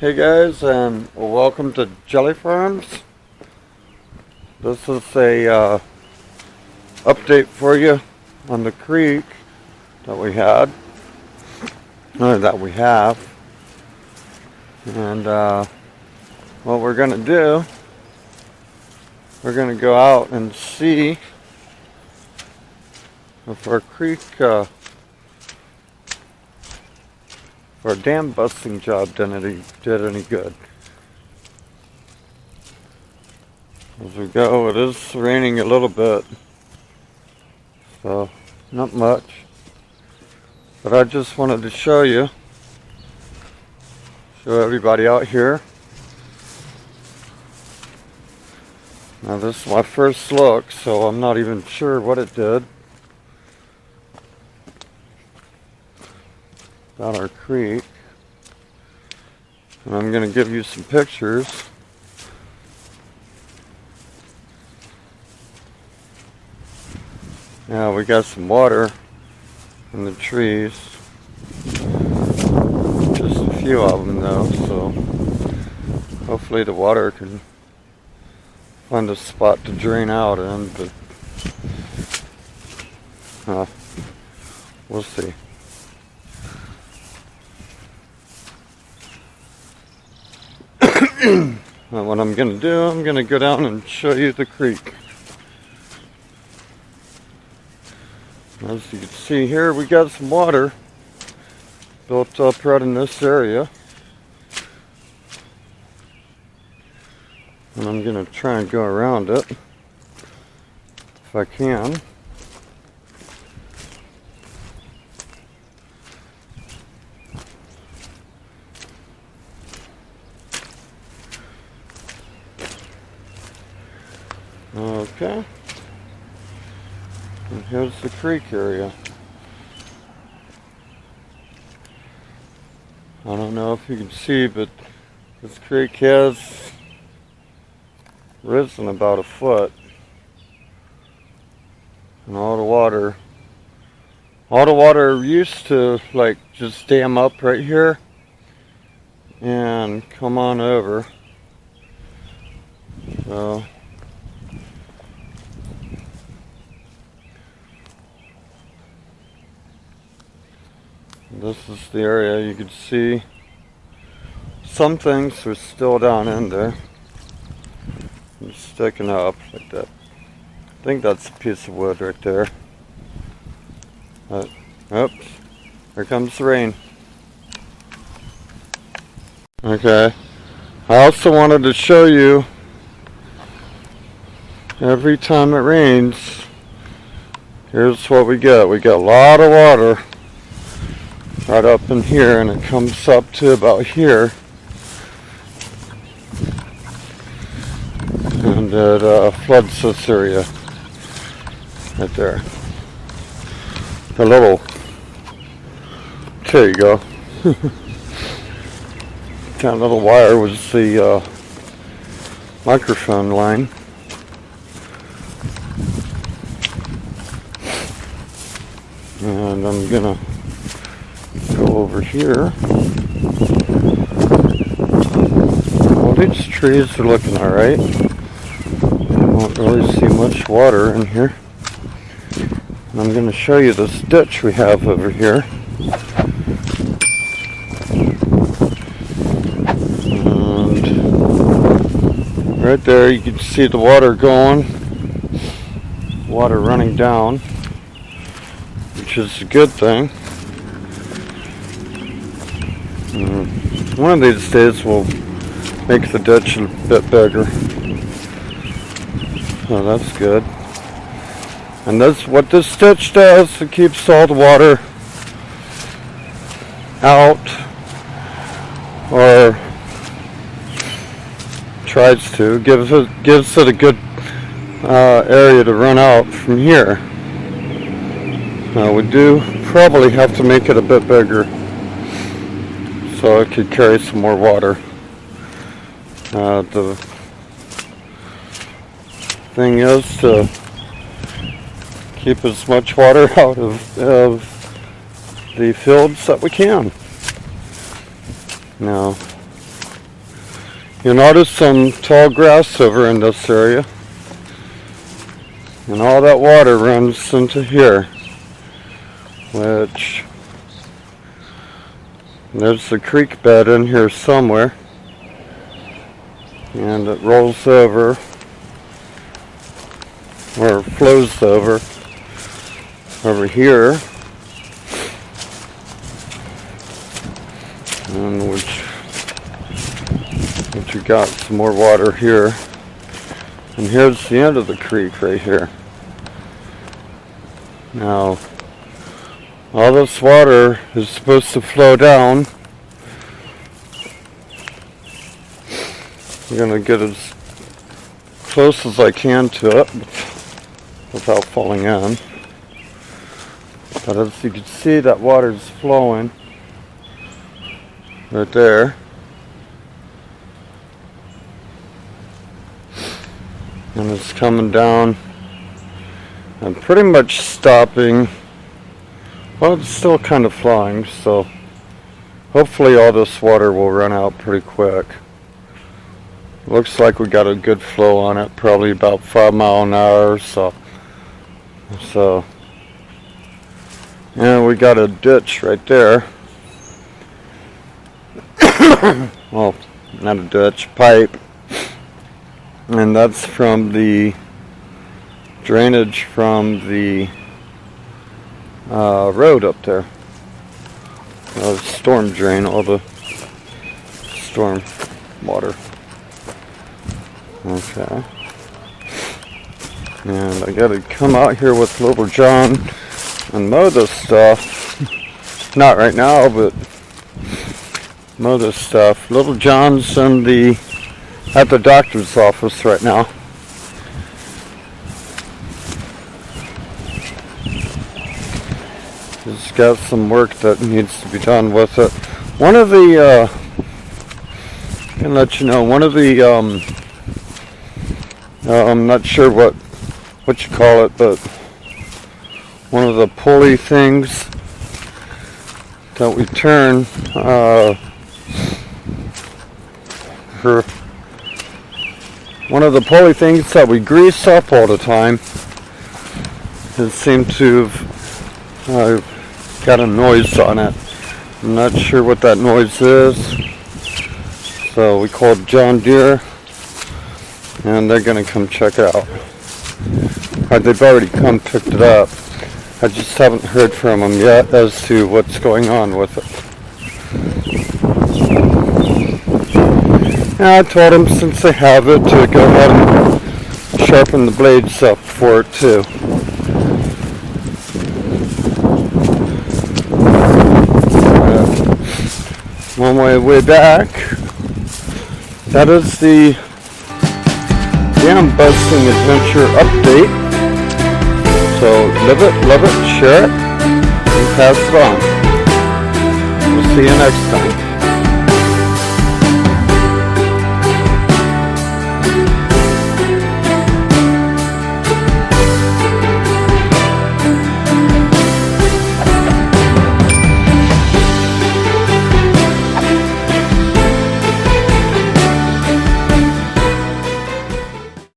Hey guys, and welcome to JAlly Farms. This is a update for you on the creek that we had, or that we have. And what we're going to do, we're going to go out and see if our creek, our dam busting job did any good. As we go, it is raining a little bit, so not much, but I just wanted to show everybody out here. Now this is my first look, so I'm not even sure what it did about our creek, and I'm going to give you some pictures. Yeah, we got some water in the trees, just a few of them though, so hopefully the water can find a spot to drain out in, but we'll see. Now what I'm going to do, I'm going to go down and show you the creek. As you can see here, we got some water built up right in this area. And I'm going to try and go around it if I can. Okay. And here's the creek area. I don't know if you can see, but this creek has risen about a foot. And all the water used to like just dam up right here and come on over. So this is the area. You can see some things are still down in there, just sticking up like that. I think that's a piece of wood right there. But, oops, here comes the rain. Okay, I also wanted to show you, every time it rains, here's what we get. We get a lot of water right up in here, and it comes up to about here, and it floods this area right there. There you go. That little wire was the microphone line. And I'm gonna go over here. Well, these trees are looking alright. Don't really see much water in here. And I'm going to show you this ditch we have over here. And right there you can see the water going. Water running down, which is a good thing. One of these days we'll make the ditch a bit bigger. So that's good. And that's what this ditch does. It keeps all the water out, or tries to. Gives it a good area to run out from here. Now we do probably have to make it a bit bigger, so it could carry some more water. The thing is to keep as much water out of the fields that we can. Now, You notice some tall grass over in this area. And all that water runs into here, which there's the creek bed in here somewhere. And it rolls over, or flows over here. And which you got some more water here. And here's the end of the creek right here. Now, all this water is supposed to flow down. I'm gonna get as close as I can to it without falling in. But as you can see, that water is flowing right there. And it's coming down and pretty much stopping. Well, it's still kind of flowing, so hopefully all this water will run out pretty quick. Looks like we got a good flow on it, probably about 5 miles an hour or so. And we got a ditch right there. Well, not a ditch, pipe. And that's from the drainage from the road up there. Storm drain, all the storm water. Okay. And I gotta come out here with Little John and mow this stuff. Not right now, but mow this stuff. Little John's at the doctor's office right now. He's got some work that needs to be done with it. One of the, I can let you know, one of the, I'm not sure what you call it, but one of the pulley things that we turn, one of the pulley things that we grease up all the time, it seemed to have got a noise on it. I'm not sure what that noise is, so we called John Deere and they're gonna come check it out. They've already come picked it up. I just haven't heard from them yet as to what's going on with it. And I told them since they have it to go ahead and sharpen the blades up for it too. On my way back, that is the dam busting adventure update. So live it, love it, share it, and pass it on. We'll see you next time.